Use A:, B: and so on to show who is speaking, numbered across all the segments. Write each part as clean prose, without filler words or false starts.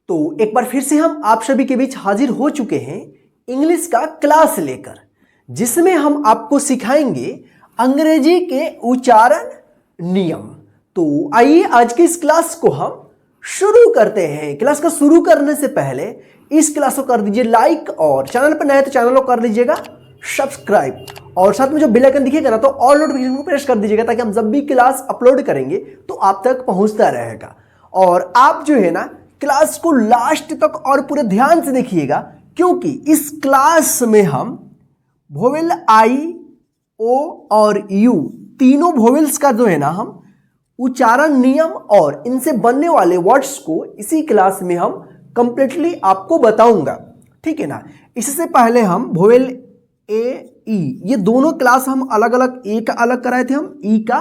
A: तो एक बार फिर से हम आप सभी के बीच हाजिर हो चुके हैं इंग्लिश का क्लास लेकर, जिसमें हम आपको सिखाएंगे अंग्रेजी के उच्चारण नियम। तो आइए आज की इस क्लास को हम शुरू करते हैं। क्लास का शुरू करने से पहले इस क्लास को कर दीजिए लाइक, और चैनल पर नए तो चैनल को कर लीजिएगा सब्सक्राइब, और साथ में जो बेल आइकन दिखेगा ना तो ऑल नोटिफिकेशन को प्रेस कर दीजिएगा, ताकि हम जब भी क्लास अपलोड करेंगे तो आप तक पहुंचता रहेगा। और आप जो है ना क्लास को लास्ट तक और पूरे ध्यान से देखिएगा, क्योंकि इस क्लास में हम वोवेल आई, ओ और यू तीनों वोवेल्स का जो है ना हम उच्चारण नियम और इनसे बनने वाले वर्ड्स को इसी क्लास में हम कंप्लीटली आपको बताऊंगा, ठीक है ना। इससे पहले हम वोवेल ए, ई ये दोनों क्लास हम अलग अलग, ए का अलग कराए थे, हम ई का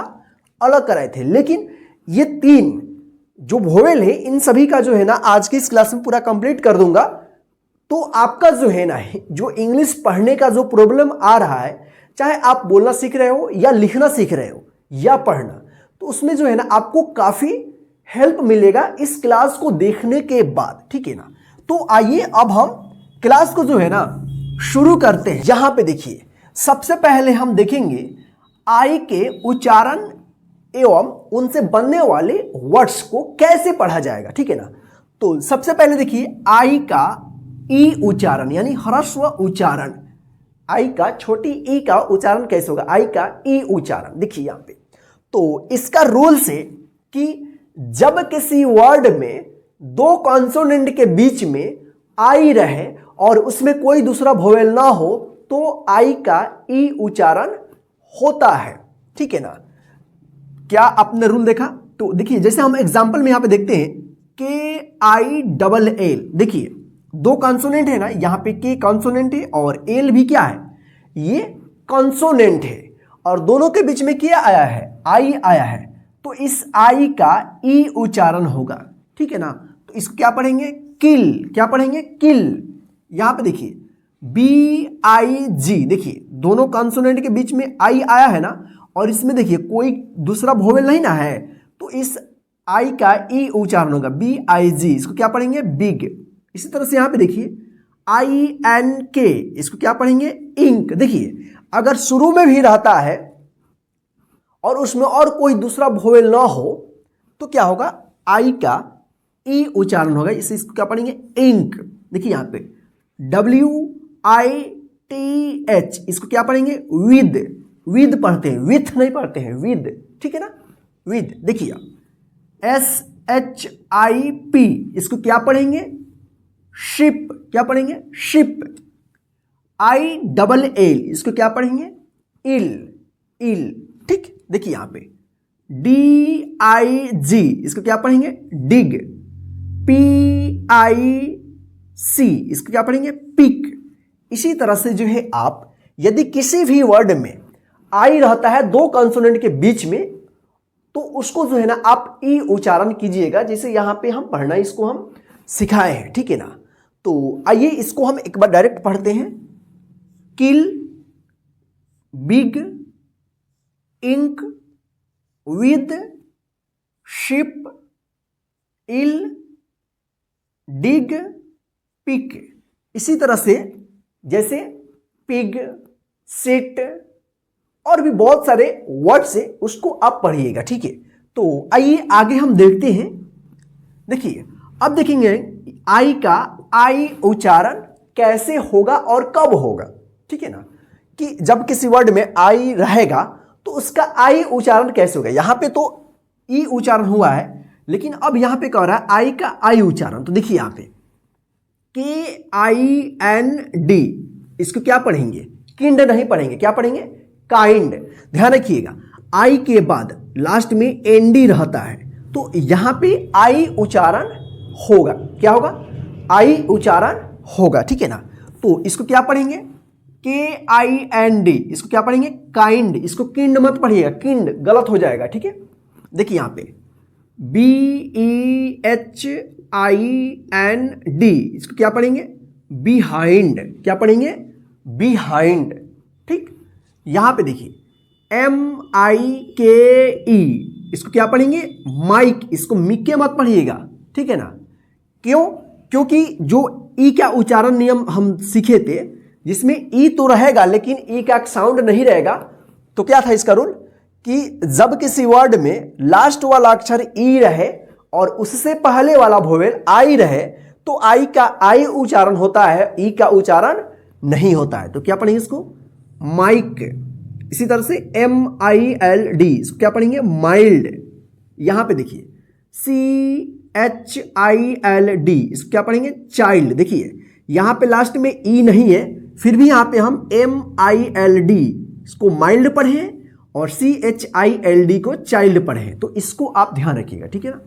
A: अलग कराए थे, लेकिन ये तीन जो वोवेल है इन सभी का जो है ना आज की इस क्लास में पूरा कंप्लीट कर दूंगा। तो आपका जो है ना जो इंग्लिश पढ़ने का जो प्रॉब्लम आ रहा है, चाहे आप बोलना सीख रहे हो या लिखना सीख रहे हो या पढ़ना, तो उसमें जो है ना आपको काफी हेल्प मिलेगा इस क्लास को देखने के बाद, ठीक है ना। तो आइए अब हम क्लास को जो है ना शुरू करते हैं। यहां पे देखिए, सबसे पहले हम देखेंगे आई के उच्चारण एवं उनसे बनने वाले वर्ड्स को कैसे पढ़ा जाएगा, ठीक है ना। तो सबसे पहले देखिए आई का ई उच्चारण यानी ह्रस्व उच्चारण, आई का छोटी ई का उच्चारण कैसे होगा, आई का ई उच्चारण देखिए यहां पे। तो इसका रूल्स है कि जब किसी वर्ड में दो कॉन्सोनेंट के बीच में आई रहे और उसमें कोई दूसरा वोवेल ना हो तो आई का ई उच्चारण होता है, ठीक है ना। क्या आपने रूल देखा? तो देखिए जैसे हम एग्जांपल में यहां पे देखते हैं के आई डबल एल, देखिए दो कॉन्सोनेंट है ना, यहां पे के कॉन्सोनेंट है और एल भी क्या है, ये कॉन्सोनेंट है, और दोनों के बीच में क्या आया है, आई आया है, तो इस आई का ई उच्चारण होगा, ठीक है ना। तो इसको क्या पढ़ेंगे, किल, क्या पढ़ेंगे, किल। यहां पे देखिए बी आई जी, देखिए दोनों कॉन्सोनेंट के बीच में आई आया है ना, और इसमें देखिए कोई दूसरा वोवेल नहीं ना है, तो इस आई का ई उच्चारण होगा बी आई जी, इसको क्या पढ़ेंगे, बिग। इसी तरह से यहां पे देखिए आई एन के, इसको क्या पढ़ेंगे, इंक। देखिए अगर शुरू में भी रहता है और उसमें और कोई दूसरा वोवेल ना हो तो क्या होगा, आई का ई उच्चारण होगा, इसको क्या पढ़ेंगे, इंक। देखिए यहां पे डब्ल्यू आई टी एच, इसको क्या पढ़ेंगे, विद, विद पढ़ते हैं, विथ नहीं पढ़ते हैं, विद, ठीक है ना, विद। देखिए एस एच आई पी, इसको क्या पढ़ेंगे, शिप, क्या पढ़ेंगे, शिप। आई डबल एल, इसको क्या पढ़ेंगे, इल, इल, ठीक। देखिए यहां पे डी आई जी, इसको क्या पढ़ेंगे, डिग। पी आई सी, इसको क्या पढ़ेंगे, पिक। इसी तरह से जो है आप यदि किसी भी वर्ड में आई रहता है दो कॉन्सोनेंट के बीच में, तो उसको जो है ना आप ई उच्चारण कीजिएगा, जैसे यहां पे हम पढ़ना इसको हम सिखाए हैं, ठीक है ना। तो आइए इसको हम एक बार डायरेक्ट पढ़ते हैं, kill, big, ink, with, ship, ill, dig, pick. इसी तरह से जैसे पिग, सिट और भी बहुत सारे वर्ड्स है, उसको आप पढ़िएगा, ठीक है। तो आइए आगे हम देखते हैं। देखिए अब देखेंगे आई का आई उच्चारण कैसे होगा और कब होगा, ठीक है ना, कि जब किसी वर्ड में आई रहेगा तो उसका आई उच्चारण कैसे होगा। यहां पे तो ई उच्चारण हुआ है, लेकिन अब यहां पे क्या हो रहा है, आई का आई उच्चारण। तो देखिए यहां पे के आई एन डी, इसको क्या पढ़ेंगे, किंड नहीं पढ़ेंगे, क्या पढ़ेंगे, काइंड। ध्यान रखिएगा आई के बाद लास्ट में एन डी रहता है, तो यहां पे आई उच्चारण होगा, क्या होगा, आई उच्चारण होगा, ठीक है ना। तो इसको क्या पढ़ेंगे, के आई एन डी, इसको क्या पढ़ेंगे, काइंड। इसको किंड मत पढ़िएगा, किंड गलत हो जाएगा, ठीक है। देखिए यहां पे B E H I N D, इसको क्या पढ़ेंगे, बिहाइंड, क्या पढ़ेंगे, बिहाइंड, ठीक। यहां पे देखिए एम आई के ई, इसको क्या पढ़ेंगे, माइक। इसको मिक्के मत पढ़िएगा, ठीक है ना। क्यों, क्योंकि जो ई का उच्चारण नियम हम सीखे थे जिसमें ई तो रहेगा लेकिन ई का साउंड नहीं रहेगा, तो क्या था इसका रूल कि जब किसी वर्ड में लास्ट वाला अक्षर ई रहे और उससे पहले वाला वोवेल आई रहे तो आई का आई उच्चारण होता है, ई का उच्चारण नहीं होता है। तो क्या पढ़ेंगे इसको? माइक। इसी तरह से MILD, इसको क्या पढ़ेंगे? माइल्ड। यहां पे देखिए CHILD, इसको क्या पढ़ेंगे? चाइल्ड। देखिए यहां पे लास्ट में ई नहीं है, फिर भी यहां पे हम MILD इसको माइल्ड पढ़े और CHILD को चाइल्ड पढ़े, तो इसको आप ध्यान रखिएगा, ठीक है ना।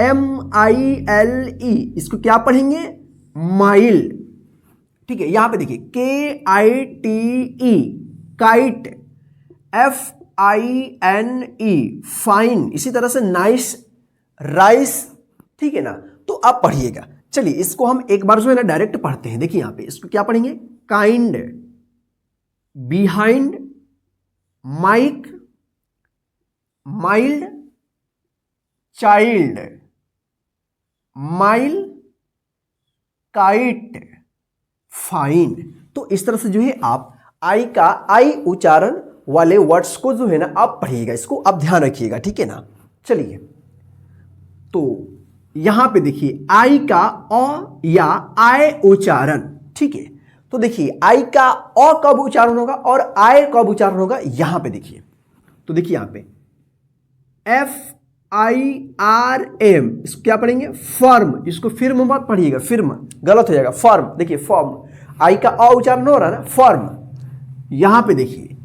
A: MILE, इसको क्या पढ़ेंगे? माइल। ठीक है, यहां पे देखिए KITE, काइट। FINE, fine. इसी तरह से नाइस, राइस, ठीक है ना। तो आप पढ़िएगा। चलिए इसको हम एक बार जो है ना डायरेक्ट पढ़ते हैं। देखिए यहां पे इसको क्या पढ़ेंगे? Kind, behind, mike, mild, child, mile, kite, fine. तो इस तरह से जो है आप आई का आई उच्चारण वाले वर्ड्स को जो है ना आप पढ़िएगा, इसको आप ध्यान रखिएगा, ठीक है ना। चलिए तो यहां पे देखिए आई का अ या आय उच्चारण, ठीक है। तो देखिए आई का अ कब उच्चारण होगा और आय कब उच्चारण होगा, यहां पे देखिए। तो देखिए यहां पे FIRM, इसको क्या पढ़ेंगे? फर्म। इसको फिर्म मत पढ़िएगा, फिर्म गलत हो जाएगा, फर्म। देखिए फर्म, आई का अ उच्चारण हो रहा है ना, फर्म। यहां पे देखिए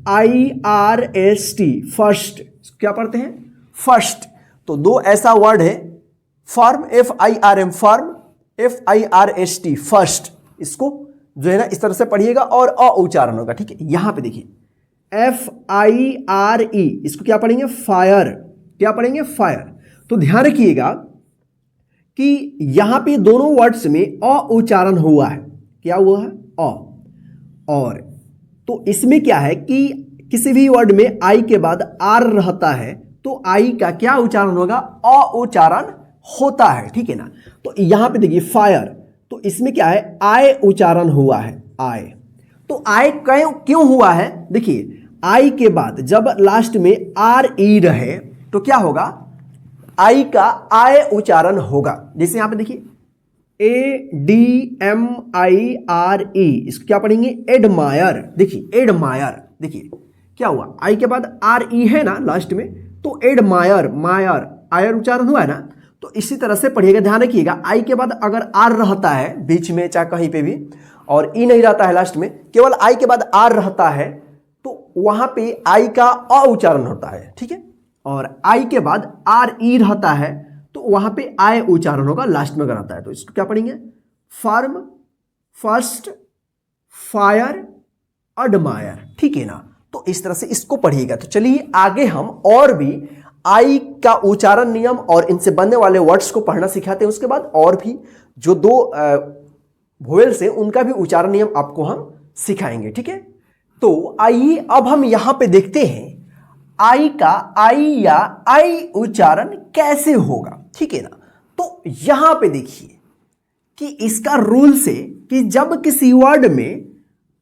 A: FIRST, फर्स्ट। इसको क्या पढ़ते हैं? फर्स्ट। तो दो ऐसा वर्ड है, firm, FIRM firm, FIRST first. इसको जो है ना इस तरह से पढ़िएगा और अ उच्चारण होगा, ठीक है। यहां पे देखिए FIRE, इसको क्या पढ़ेंगे? फायर। क्या पढ़ेंगे? फायर। तो ध्यान रखिएगा कि यहां पे दोनों वर्ड्स में अ उच्चारण हुआ है। क्या हुआ है? अ। और तो इसमें क्या है कि किसी भी वर्ड में आई के बाद आर रहता है तो आई का क्या उच्चारण होगा? अ उच्चारण होता है, ठीक है ना। तो यहां पे देखिए फायर, तो इसमें क्या है? आय उच्चारण हुआ है, आय। तो आय क्यों हुआ है? देखिए आई के बाद जब लास्ट में आर ई रहे तो क्या होगा? आई का आय उच्चारण होगा। जैसे यहां पे देखिए ADMIRE, इसको क्या पढ़ेंगे? एडमायर। देखिए एडमायर, देखिए क्या हुआ? आई के बाद आर ई है ना लास्ट में, तो एडमायर, मायर, आयर उच्चारण हुआ है ना। तो इसी तरह से पढ़िएगा, ध्यान रखिएगा। आई के बाद अगर आर रहता है बीच में चाहे कहीं पे भी और ई नहीं रहता है लास्ट में, केवल आई के बाद आर रहता है तो वहां पे आई का अ उच्चारण होता है, ठीक है। और आई के बाद आर ई रहता है तो वहां पे आय उच्चारण होगा, लास्ट में अगर आता है तो इसको क्या पढ़ेंगे? फर्म, फर्स्ट, फायर, एडमायर, ठीक है ना। तो इस तरह से इसको पढ़िएगा। तो चलिए आगे हम और भी आई का उच्चारण नियम और इनसे बनने वाले वर्ड्स को पढ़ना सिखाते हैं। उसके बाद और भी जो दो वोवेल्स हैं उनका भी उच्चारण नियम आपको हम सिखाएंगे, ठीक है। तो आइए अब हम यहां पे देखते हैं आई का आई या आई उच्चारण कैसे होगा, ठीक है ना। तो यहां पे देखिए कि इसका रूल से कि जब किसी वर्ड में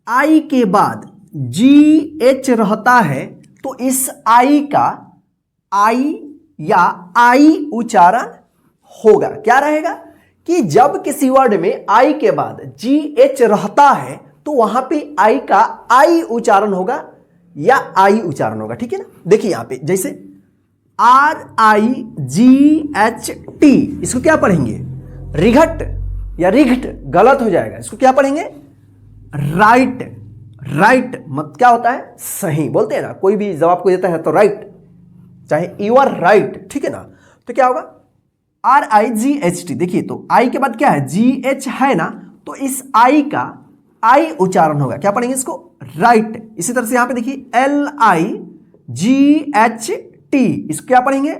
A: आई के बाद GH रहता है तो इस आई का आई या आई उच्चारण होगा। क्या रहेगा कि जब किसी वर्ड में आई के बाद GH रहता है तो वहां पे आई का आई उच्चारण होगा या आई उच्चारण होगा, ठीक है ना। देखिए यहां पे जैसे RIGHT, इसको क्या पढ़ेंगे? रिघट या रिघट, गलत हो जाएगा। इसको क्या पढ़ेंगे? राइट। राइट मत क्या होता है? सही बोलते हैं ना, कोई भी जवाब को देता है तो राइट, चाहे यू आर राइट, ठीक है ना। तो क्या होगा? RIGHT। देखिए तो आई के बाद क्या है? GH है ना, तो इस आई का आई उच्चारण होगा। क्या पढ़ेंगे इसको? राइट। इसी तरह से यहां पे देखिए LIGHT, इसको क्या पढ़ेंगे?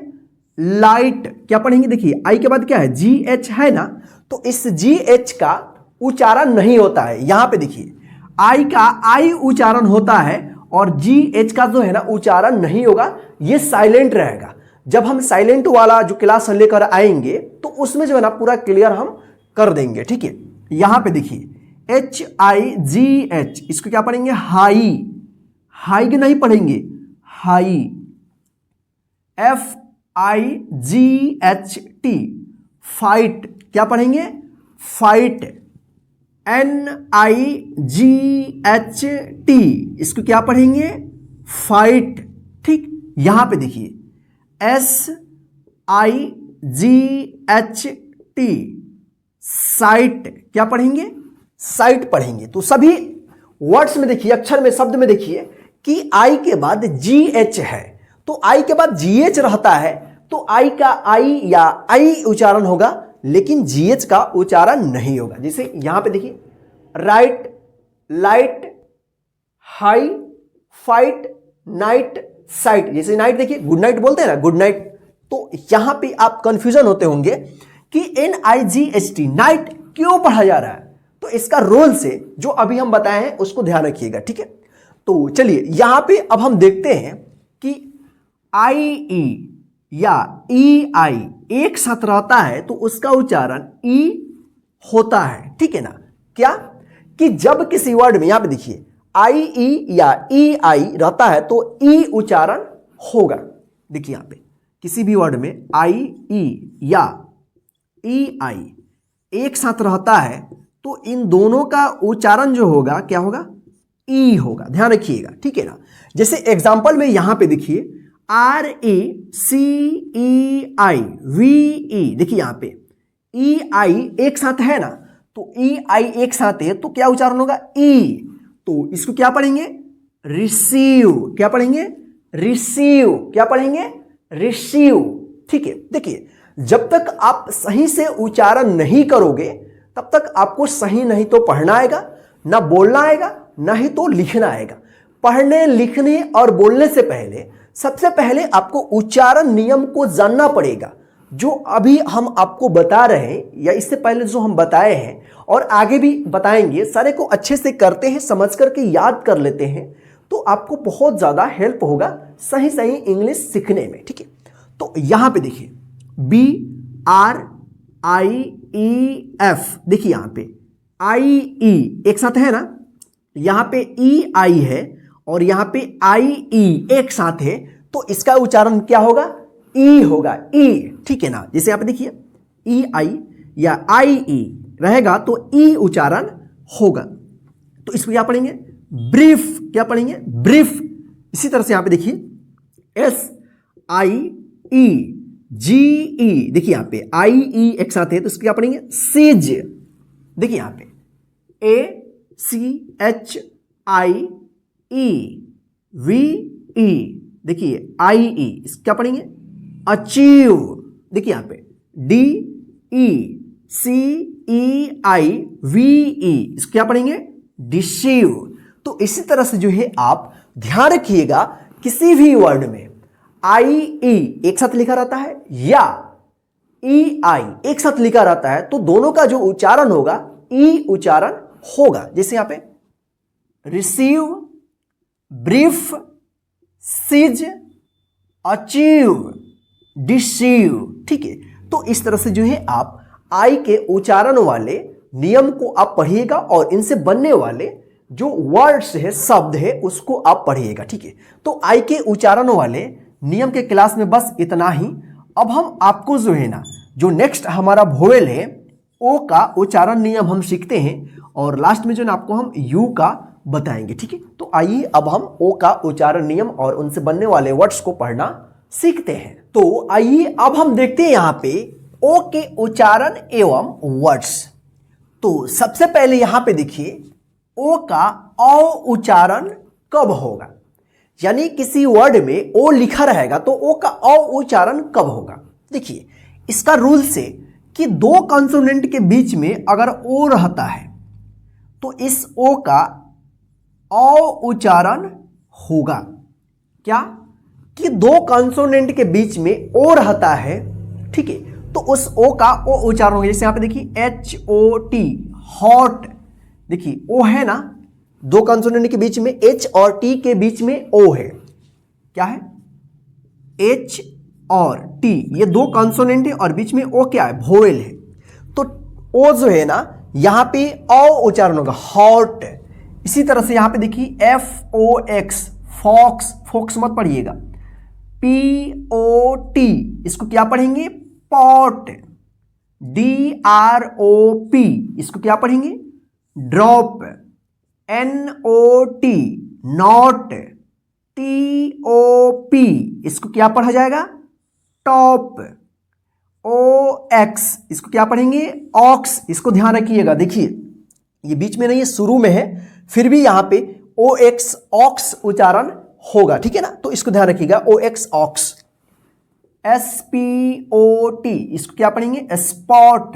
A: लाइट। क्या पढ़ेंगे? देखिए आई के बाद क्या है? GH है ना, तो इस GH का उच्चारण नहीं होता है। यहां पे देखिए आई का आई उच्चारण होता है और GH का जो है ना उच्चारण नहीं होगा, ये साइलेंट रहेगा। जब हम साइलेंट वाला जो क्लास लेकर आएंगे तो उसमें जो है ना पूरा क्लियर हम कर देंगे, ठीक है। यहां पे देखिए HIGH, इसको क्या पढ़ेंगे? हाई, हाई के नहीं पढ़ेंगे, हाई। FIGHT, फाइट, क्या पढ़ेंगे? फाइट। NIGHT, इसको क्या पढ़ेंगे? फाइट, ठीक। यहां पे देखिए SIGHT, साइट, क्या पढ़ेंगे? साइट पढ़ेंगे। तो सभी वर्ड्स में देखिए, अक्षर में, शब्द में देखिए कि आई के बाद GH है, तो आई के बाद GH रहता है, तो आई का आई या आई उच्चारण होगा, लेकिन GH का उच्चारण नहीं होगा। जैसे यहां पे देखिए right, light, high, fight, night, site. जैसे नाइट देखिए गुड नाइट बोलते हैं ना, गुड नाइट। तो यहां पे आप कंफ्यूजन होते होंगे कि NIGHT, नाइट क्यों पढ़ा जा रहा है। तो इसका रोल से जो अभी हम बताए हैं उसको ध्यान रखिएगा, ठीक है। तो चलिए यहां पे अब हम देखते हैं कि IE या EI एक साथ रहता है तो उसका उच्चारण ई होता है, ठीक है ना। क्या कि जब किसी वर्ड में, यहां पे देखिए IE या EI रहता है तो ई उच्चारण होगा। देखिए यहां पे किसी भी वर्ड में IE या EI एक साथ रहता है तो इन दोनों का उच्चारण जो होगा क्या होगा? ई होगा, ध्यान रखिएगा, ठीक है ना। जैसे एग्जांपल में यहां पे देखिए RECEI, VE, देखिए यहां पे EI एक साथ है ना, तो EI एक साथ है तो क्या उच्चारण होगा? ई। तो इसको क्या पढ़ेंगे? रिसीव, क्या पढ़ेंगे? रिसीव, क्या पढ़ेंगे? रिसीव, ठीक है। देखिए जब तक आप सही से उच्चारण नहीं करोगे तब तक आपको सही नहीं तो पढ़ना आएगा, ना बोलना आएगा, ना ही तो लिखना आएगा। पढ़ने, लिखने और बोलने से पहले सबसे पहले आपको उच्चारण नियम को जानना पड़ेगा, जो अभी हम आपको बता रहे हैं या इससे पहले जो हम बताए हैं और आगे भी बताएंगे, सारे को अच्छे से करते हैं, समझ करके याद कर लेते हैं तो आपको बहुत ज़्यादा हेल्प होगा सही सही इंग्लिश सीखने में, ठीक है। तो यहां पे देखिए BRIEF, देखिए यहां पे IE एक साथ है ना, यहां पे EI है और यहां पे IE एक साथ है, तो इसका उच्चारण क्या होगा? ई होगा, ई, ठीक है ना। जैसे यहां पे देखिए EI या IE रहेगा तो ई उच्चारण होगा। तो इसको क्या पढ़ेंगे? ब्रीफ, क्या पढ़ेंगे? ब्रीफ। इसी तरह से यहां पे देखिए SIEGE, देखिए यहां पे IE एक साथ है तो इसको क्या पढ़ेंगे? सीज। देखिए यहां पे ACHIEVE, देखिए IE, इसको क्या पढ़ेंगे? अचीव। देखिए यहां पे DECEIVE, इसको क्या पढ़ेंगे? डिसीव। तो इसी तरह से जो है आप ध्यान रखिएगा, किसी भी वर्ड में IE एक साथ लिखा रहता है या EI एक साथ लिखा रहता है तो दोनों का जो उच्चारण होगा ई उच्चारण होगा। जैसे यहां पे receive, brief, seize, achieve, deceive, ठीक है। तो इस तरह से जो है आप आई के उच्चारण वाले नियम को आप पढ़िएगा और इनसे बनने वाले जो वर्ड्स है, शब्द है, उसको आप पढ़िएगा, ठीक है। तो आई के उच्चारण वाले नियम के क्लास में बस इतना ही। अब हम आपको जो है ना, जो नेक्स्ट हमारा वोवेल है ओ का उच्चारण नियम हम सीखते हैं और लास्ट में जो है ना आपको हम यू का बताएंगे, ठीक है। तो आइए अब हम ओ का उच्चारण नियम और उनसे बनने वाले वर्ड्स को पढ़ना सीखते हैं। तो आइए अब हम देखते हैं यहां पे ओ के उच्चारण एवं वर्ड्स। तो सबसे पहले यहां पे देखिए ओ का औ उच्चारण कब होगा, यानी किसी वर्ड में ओ लिखा रहेगा तो ओ का औ उच्चारण कब होगा। देखिए इसका रूल से कि दो कॉन्सोनेंट के बीच में अगर ओ रहता है तो इस ओ का औ उच्चारण होगा। क्या कि दो कॉन्सोनेंट के बीच में ओ रहता है, ठीक है, तो उस ओ का ओ उच्चारण होगा। जैसे यहां पे देखिए HOT, हॉट, देखिए ओ है ना, दो कॉन्सोनेंट के बीच में H और T के बीच में ओ है, क्या है? और टी, ये दो कॉन्सोनेंट है और बीच में ओ क्या है, वोवेल है। तो ओ जो है ना यहां पे औ उच्चारण होगा, हॉट। इसी तरह से यहां पे देखिए एफ ओ एक्स, फॉक्स, फोक्स मत पढ़िएगा। पी ओ टी, इसको क्या पढ़ेंगे, pot. D R O P, इसको क्या पढ़ेंगे, drop. N O T, not. T O P, इसको क्या पढ़ा जाएगा, टॉप। ओ एक्स, इसको क्या पढ़ेंगे, ऑक्स। इसको ध्यान रखिएगा, देखिए ये बीच में नहीं है, शुरू में है, फिर भी यहां पे ओ एक्स, ऑक्स उच्चारण होगा, ठीक है ना। तो इसको ध्यान रखिएगा, O X, ox. S P O T, इसको क्या पढ़ेंगे, spot.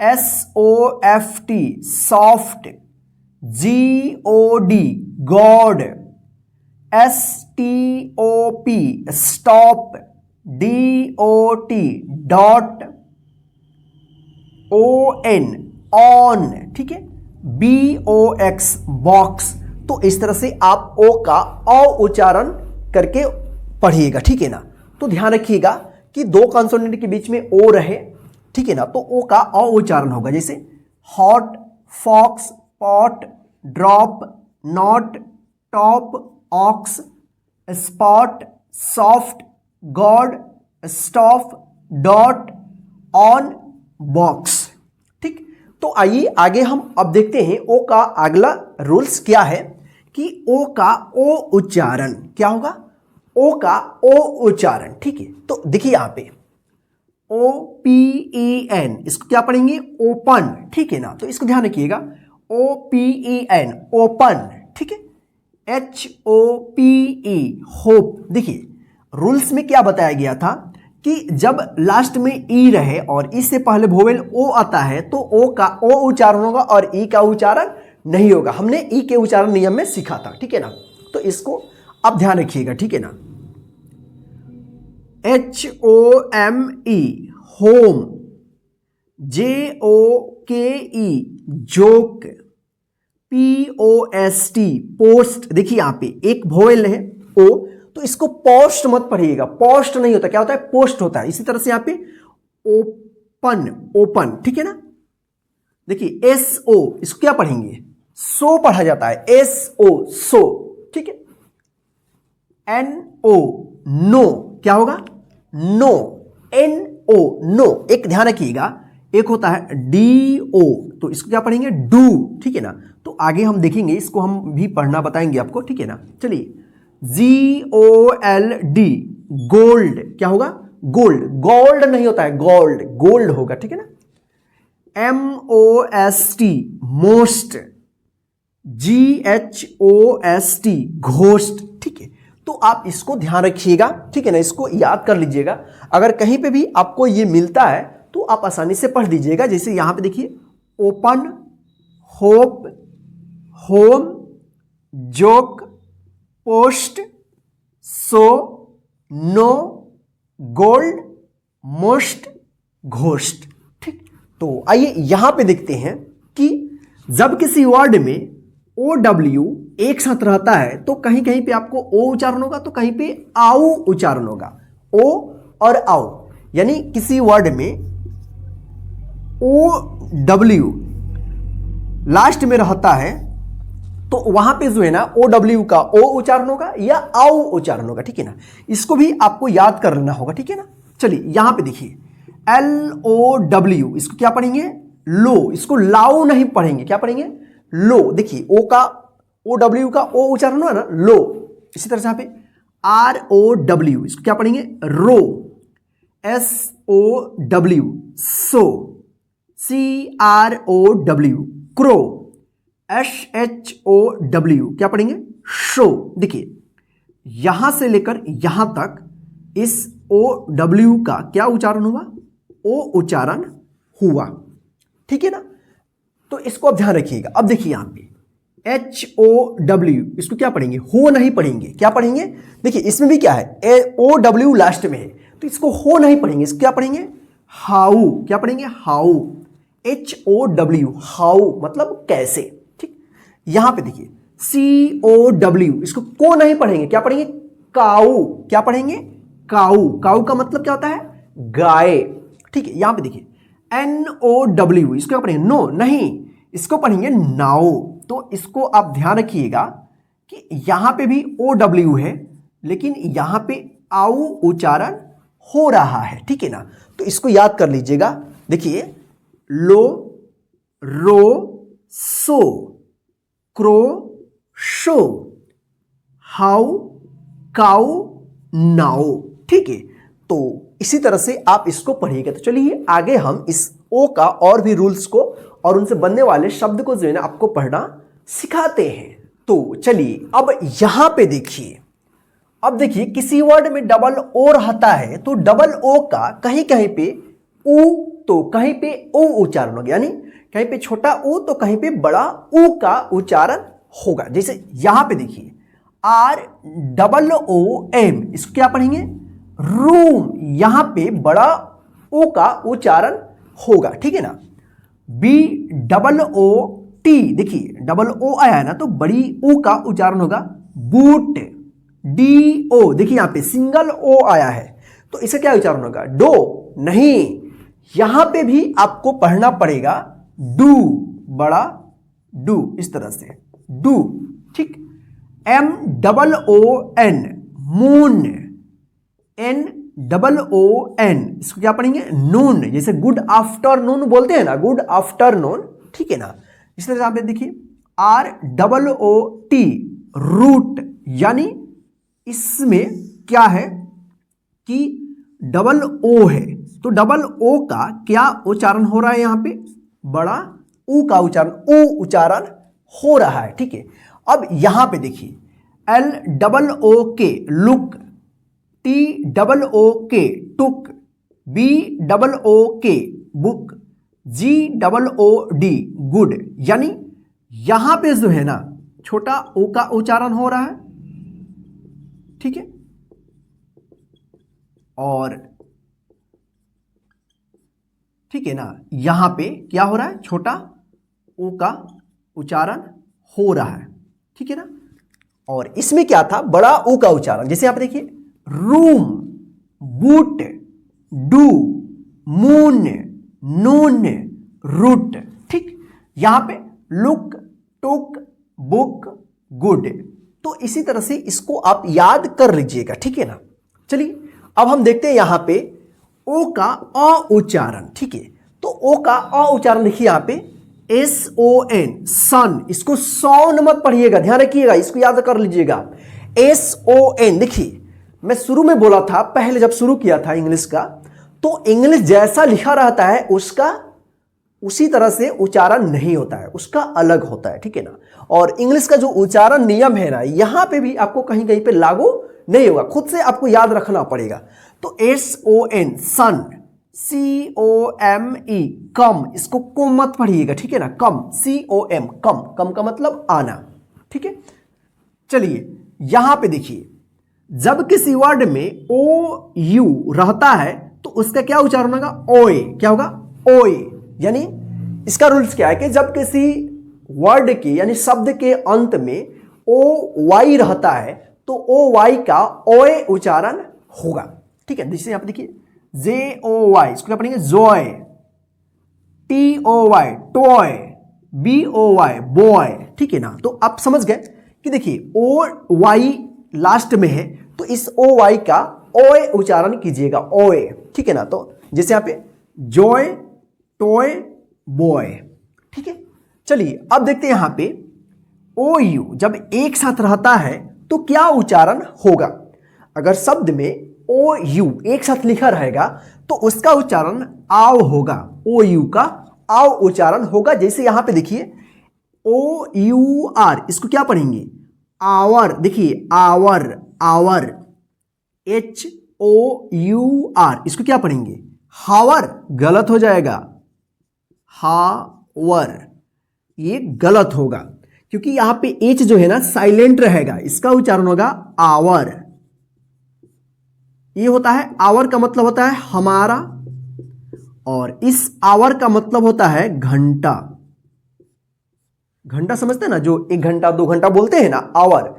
A: S O F T, soft. G O D, god. S T O P, stop. D O T, dot. O N, on, ठीक है। B O X, box. तो इस तरह से आप ओ का औ उच्चारण करके पढ़िएगा, ठीक है ना। तो ध्यान रखिएगा कि दो कॉन्सोनेंट के बीच में ओ रहे, ठीक है ना, तो ओ का औ उच्चारण होगा, जैसे hot, fox, pot, drop, not, top, ox, spot, soft, god, stop, dot, on, box. ठीक, तो आइए आगे हम अब देखते हैं ओ का अगला रूल्स क्या है कि ओ का ओ उच्चारण क्या होगा, ओ का ओ उच्चारण, ठीक है। तो देखिए यहां पे ओ पी ई एन, इसको क्या पढ़ेंगे, ओपन, ठीक है ना। तो इसको ध्यान रखिएगा, O P E N, open, ठीक है। H O P E, hope. देखिए रूल्स में क्या बताया गया था कि जब लास्ट में ई रहे और ई से पहले वोवेल ओ आता है तो ओ का ओ उच्चारण होगा और ई का उच्चारण नहीं होगा। हमने ई के उच्चारण नियम में सीखा था, ठीक है ना। तो इसको अब ध्यान रखिएगा, ठीक है ना। H O M E, home. J O K E, joke. P O S T, post. देखिए यहां पे एक वोवेल है ओ, तो इसको पोस्ट मत पढ़िएगा, पोस्ट नहीं होता, क्या होता है, पोस्ट होता है। इसी तरह से यहां पे ओपन, ओपन, ठीक है ना। देखिए एस ओ, इसको क्या पढ़ेंगे, सो पढ़ा जाता है, एस ओ, सो, ठीक है। एन ओ, नो, क्या होगा, नो। N O, no. एक ध्यान रखिएगा, एक होता है डी ओ, तो इसको क्या पढ़ेंगे, डू, ठीक है ना। तो आगे हम देखेंगे, इसको हम भी पढ़ना बताएंगे आपको, ठीक है ना। चलिए जी ओ एल डी, गोल्ड, क्या होगा, गोल्ड। गोल्ड नहीं होता है, गोल्ड, गोल्ड होगा, ठीक है ना। M O S T, most. G H O S T, ghost, ठीक है। तो आप इसको ध्यान रखिएगा, ठीक है ना, इसको याद कर लीजिएगा। अगर कहीं पे भी आपको ये मिलता है तो आप आसानी से पढ़ दीजिएगा। जैसे यहां पे देखिए open, hope, home, joke, post, so, no, gold, most, ghost, ठीक। तो आइए यहां पे देखते हैं कि जब किसी वर्ड में ओ डब्ल्यू एक साथ रहता है तो कहीं कहीं पे आपको ओ उच्चारण होगा तो कहीं पे आउ उच्चारण होगा, ओ और आओ। यानी किसी वर्ड में ओ डब्ल्यू लास्ट में रहता है तो वहां पे जो है ना ओ डब्ल्यू का ओ उच्चारण होगा या आउ उच्चारण होगा, ठीक है ना। इसको भी आपको याद कर लेना होगा, ठीक है ना। चलिए यहां पे देखिए एल ओ डब्ल्यू, इसको क्या पढ़ेंगे, लो। इसको लाउ नहीं पढ़ेंगे, क्या पढ़ेंगे, लो। देखिए ओ का ओ डब्ल्यू का ओ उच्चारण हुआ ना, लो। इसी तरह से यहां पे आर ओ डब्ल्यू, इसको क्या पढ़ेंगे, row. S O W, so. C R O W, crow. H H O W, क्या पढ़ेंगे, शो। देखिए यहां से लेकर यहां तक इस ओ डब्ल्यू का क्या उच्चारण हुआ, ओ उच्चारण हुआ, ठीक है ना। तो इसको अब ध्यान रखिएगा। अब देखिए यहां पे एच ओ डब्ल्यू, इसको क्या पढ़ेंगे, हो नहीं पढ़ेंगे, क्या पढ़ेंगे। देखिए इसमें भी क्या है, ओ डब्ल्यू लास्ट में है तो इसको हो नहीं पढ़ेंगे, इसको क्या पढ़ेंगे, हाउ, क्या पढ़ेंगे, how. H O W, how मतलब कैसे, ठीक। यहां पे देखिए सी ओ डब्ल्यू, इसको को नहीं पढ़ेंगे, क्या पढ़ेंगे, काऊ, क्या पढ़ेंगे, काऊ, काऊ का मतलब क्या होता है? गाय। ठीक है, यहां पे देखिए NOW, इसको क्या पढ़ेंगे? नो नहीं, इसको पढ़ेंगे नाउ। तो इसको आप ध्यान रखिएगा कि यहां पे भी OW है, लेकिन यहां पे आऊ उच्चारण हो रहा है। ठीक है ना, तो इसको याद कर लीजिएगा। देखिए low, row, so, crow, show, how, cow, now. ठीक है, तो इसी तरह से आप इसको पढ़िएगा। तो चलिए आगे हम इस ओ का और भी रूल्स को और उनसे बनने वाले शब्द को जो है ना आपको पढ़ना सिखाते हैं। तो चलिए अब यहां पे देखिए, अब देखिए किसी वर्ड में डबल ओ रहता है तो डबल ओ का कहीं कहीं पे ऊ तो कहीं पे ओ उच्चारण होगा, यानी कहीं पे छोटा ऊ तो कहीं पे बड़ा ऊ का उच्चारण होगा। जैसे यहां पे देखिए ROOM, इसको क्या पढ़ेंगे? रूम। यहां पे बड़ा ओ का उच्चारण होगा। ठीक है ना। BOOT, देखिए डबल ओ आया है ना, तो बड़ी ओ का उच्चारण होगा बूट। DO, देखिए यहां पे सिंगल ओ आया है, तो इसे क्या उच्चारण होगा? डो नहीं, यहां पे भी आपको पढ़ना पड़ेगा डू, बड़ा डू, इस तरह से डू। ठीक। MOON, moon. NOON, इसको क्या पढ़ेंगे? नून। जैसे गुड आफ्टरनून बोलते हैं ना, गुड आफ्टरनून। ठीक है ना, इस तरह से आप देखिए ROOT, रूट। यानी इसमें क्या है कि डबल ओ है, तो डबल ओ का क्या उच्चारण हो रहा है? यहां पे बड़ा ऊ का उच्चारण, ऊ उच्चारण हो रहा है। ठीक है, अब यहां पे देखिए LOOK, लुक। TOOK, टुक। BOOK, book. GOOD, good. यानी यहां पे जो है ना छोटा ओ का उच्चारण हो रहा है। ठीक है, और ठीक है ना, यहां पे क्या हो रहा है? छोटा ओ का उच्चारण हो रहा है। ठीक है ना, और इसमें क्या था? बड़ा ओ का उच्चारण। जैसे यहां पे देखिए room, boot, do, moon, noon, root. ठीक, यहां पे लुक, टुक, बुक, गुड। तो इसी तरह से इसको आप याद कर लीजिएगा। ठीक है ना। चलिए अब हम देखते हैं यहां पे ओ का अ उच्चारण। ठीक है, तो ओ का अ उच्चारण देखिए यहां पे SON, सन। इसको सौन मत पढ़िएगा, ध्यान रखिएगा, इसको याद कर लीजिएगा। SON, देखिए मैं शुरू में बोला था, पहले जब शुरू किया था इंग्लिश का, तो इंग्लिश जैसा लिखा रहता है उसका उसी तरह से उच्चारण नहीं होता है, उसका अलग होता है। ठीक है ना, और इंग्लिश का जो उच्चारण नियम है ना, यहां पे भी आपको कहीं कहीं पे लागू नहीं होगा, खुद से आपको याद रखना पड़ेगा। तो SON, सन। COME, कम। इसको को मत पढ़िएगा। ठीक है ना, कम, COM, कम। कम का मतलब आना। ठीक है, चलिए यहां पे देखिए जब किसी वर्ड में OU रहता है तो उसका क्या उच्चारण होगा? ओए। क्या होगा? ओए। यानी इसका रूल्स क्या है कि जब किसी वर्ड के यानी शब्द के अंत में OY रहता है तो OY का ओए उच्चारण होगा। ठीक है, जैसे यहां पे देखिए JOY, इसको क्या पढ़ेंगे? Joy. TOY, toy. BOY, boy. ठीक है ना, तो आप समझ गए कि देखिए OY लास्ट में है तो इस OY का ओए उच्चारण कीजिएगा, ओए। ठीक है ना, तो जैसे यहां पे जॉय, टॉय, बॉय। ठीक है, चलिए अब देखते हैं यहां पे OU जब एक साथ रहता है तो क्या उच्चारण होगा? अगर शब्द में OU एक साथ लिखा रहेगा तो उसका उच्चारण आव होगा, OU का आव उच्चारण होगा। जैसे यहां पे देखिए OUR, इसको क्या पढ़ेंगे? आवर। देखिए आवर, आवर। HOUR, इसको क्या पढ़ेंगे? हावर। गलत हो जाएगा, हावर, ये गलत होगा क्योंकि यहां पे एच जो है ना साइलेंट रहेगा, इसका उच्चारण होगा आवर। ये होता है आवर का मतलब होता है हमारा, और इस आवर का मतलब होता है घंटा। घंटा समझते हैं ना, जो 1 घंटा 2 घंटा बोलते हैं ना, आवर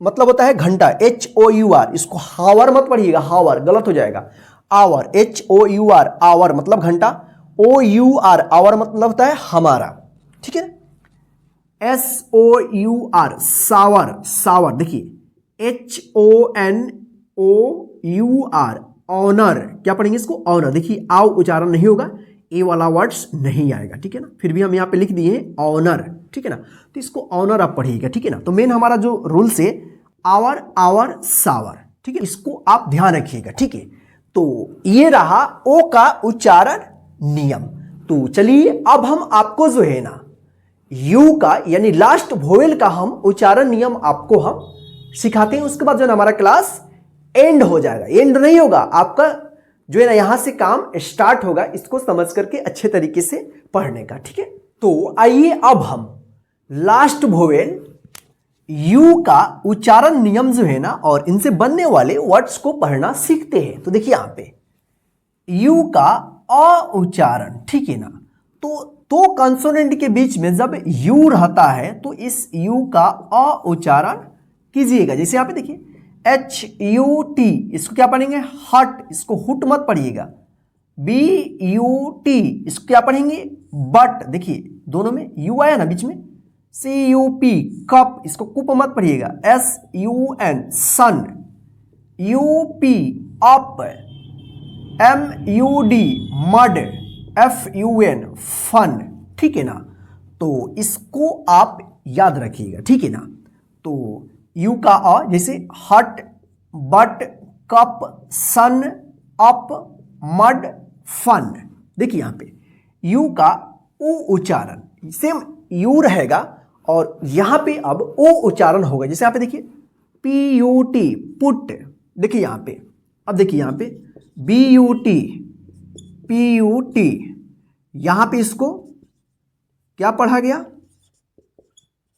A: मतलब होता है घंटा, HOUR, इसको हावर मत पढ़िएगा, हावर गलत हो जाएगा। आवर, HOUR, आवर मतलब घंटा, OUR आवर मतलब होता है हमारा, ठीक है। SOUR सावर, सावर देखिए, HONOUR ऑनर, क्या पढ़ेंगे इसको, ऑनर। देखिए आव उच्चारण नहीं होगा, ए वाला वर्ड्स नहीं आएगा, ठीक है ना। फिर भी हम यहाँ पे लिख दिए हैं ऑनर, ठीक है ना। तो इसको ऑनर आप पढ़िएगा, ठीक है ना। तो मेन हमारा जो रूल्स है आवर, आवर, सावर, ठीक है, इसको आप ध्यान रखिएगा, ठीक है। तो ये रहा ओ का उच्चारण नियम। तो चलिए अब हम आपको जो है ना यू का यानी लास्ट वोवेल का हम उच्चारण नियम आपको हम सिखाते हैं। उसके बाद जो है ना हमारा क्लास एंड हो जाएगा। एंड नहीं होगा, आपका जो है ना यहां से काम स्टार्ट होगा, इसको समझ करके अच्छे तरीके से पढ़ने का, ठीक है। तो आइए अब हम लास्ट वोवेल यू का उच्चारण नियम जो है ना और इनसे बनने वाले वर्ड्स को पढ़ना सीखते हैं। तो देखिए यहां पे यू का अ उच्चारण, ठीक है ना। तो कंसोनेंट के बीच में जब यू रहता है तो इस यू का अ उच्चारण कीजिएगा। जैसे यहां पे देखिए HUT, इसको क्या पढ़ेंगे, हट, इसको हुट मत पढ़िएगा। BUT, इसको क्या पढ़ेंगे, बट, देखिए दोनों में यू आया ना बीच में। CUP कप, इसको कुप मत पढ़िएगा। SUN sun, UP up, MUD mud, FUN fun, ठीक है ना। तो इसको आप याद रखिएगा, ठीक है ना। तो यू का अ जैसे hut, but, cup, sun, up, mud, fun. देखिए यहां पे यू का उ उच्चारण सेम यू रहेगा और यहां पे अब ओ उच्चारण होगा। जैसे यहां पे देखिए PUT पुट, देखिए यहां पे, अब देखिए यहां पे BUT PUT, यहां पे इसको क्या पढ़ा गया,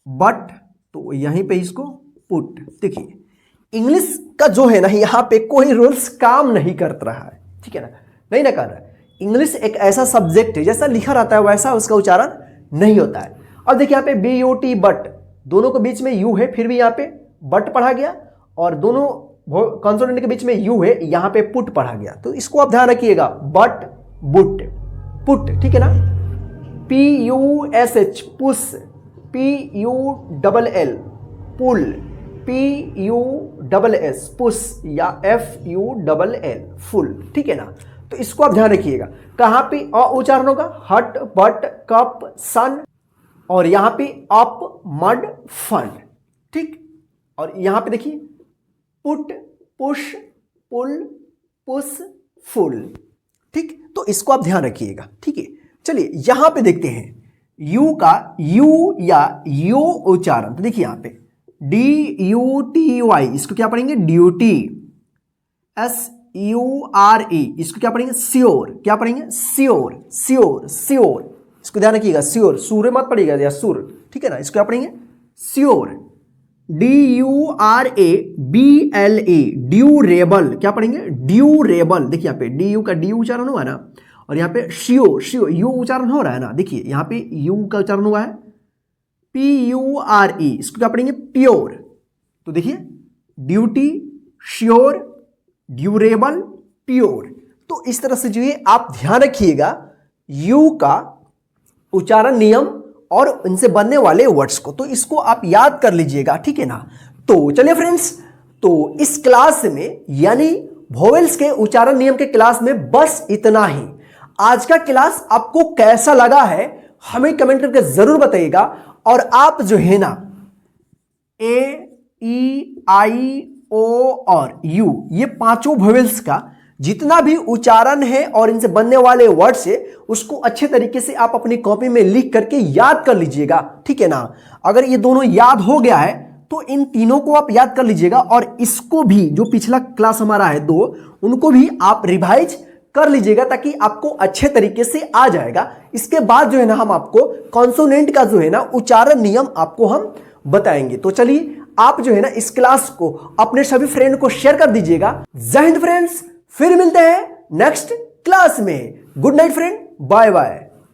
A: बट, तो यहीं पे इसको पुट। देखिए इंग्लिश का जो है ना यहां पे कोई रूल्स काम नहीं कर रहा है, ठीक है ना, नहीं ना कर रहा है। इंग्लिश एक ऐसा सब्जेक्ट है जैसा लिखा रहता है वैसा उसका उच्चारण नहीं होता है। अब देखिए यहाँ पे BUT बट, दोनों के बीच में यू है, फिर भी यहाँ पे बट पढ़ा गया और दोनों कॉन्सोनेंट के बीच में यू है, यहाँ पे पुट पढ़ा गया। तो इसको आप ध्यान रखिएगा, बट, बुट, पुट, ठीक है ना। PUSH पुश, PULL पुल, PUSS पुश या FULL फुल, ठीक है ना। तो इसको आप ध्यान रखिएगा, कहां पे अ उच्चारण होगा, हट, बट, कप, सन, और यहां पे अप, मड, फन, ठीक। और यहां पे देखिए पुट, पुश, पुल, पुश, फुल, ठीक। तो इसको आप ध्यान रखिएगा, ठीक है। चलिए यहां पे देखते हैं यू का यू या यो उच्चारण। तो देखिए यहां पे DUTY, इसको क्या पढ़ेंगे, ड्यूटी। SURE, इसको क्या पढ़ेंगे, श्योर, क्या पढ़ेंगे, श्योर, श्योर, श्योर, इसको ध्यान रखिएगा, श्योर, सूर्य मत पढ़िएगा या सुर, ठीक है ना। इसको क्या पढ़ेंगे, श्योर। DURABLE ड्यूरेबल, क्या पढ़ेंगे, ड्यूरेबल। देखिए यहाँ पे DU का डी उच्चारण हुआ ना और यहाँ पे शियो, शियो यू उच्चारण हो रहा है ना। देखिए यहाँ पे यू का उच्चारण हुआ है PURE, इसको क्या पढ़ेंगे, प्योर। तो देखिए ड्यूटी, श्योर, ड्यूरेबल, प्योर। तो इस तरह से जो है आप ध्यान रखिएगा यू का उच्चारण नियम और इनसे बनने वाले वर्ड्स को। तो इसको आप याद कर लीजिएगा, ठीक है ना। तो चलिए फ्रेंड्स, तो इस क्लास में यानी वोवेल्स के उच्चारण नियम के क्लास में बस इतना ही। आज का क्लास आपको कैसा लगा है हमें कमेंट करके जरूर बताइएगा। और आप जो है ना A, E, I, O और U ये पांचों वोवेल्स का जितना भी उच्चारण है और इनसे बनने वाले वर्ड्स है उसको अच्छे तरीके से आप अपनी कॉपी में लिख करके याद कर लीजिएगा, ठीक है ना। अगर ये दोनों याद हो गया है तो इन तीनों को आप याद कर लीजिएगा और इसको भी जो पिछला क्लास हमारा है दो उनको भी आप रिवाइज कर लीजिएगा ताकि आपको अच्छे तरीके से आ जाएगा। इसके बाद जो है ना हम आपको कॉन्सोनेंट का जो है ना उच्चारण नियम आपको हम बताएंगे। तो चलिए आप जो है ना इस क्लास को अपने सभी फ्रेंड को शेयर कर दीजिएगा। जय हिंद फ्रेंड्स, फिर मिलते हैं नेक्स्ट क्लास में। Good night friend, bye bye.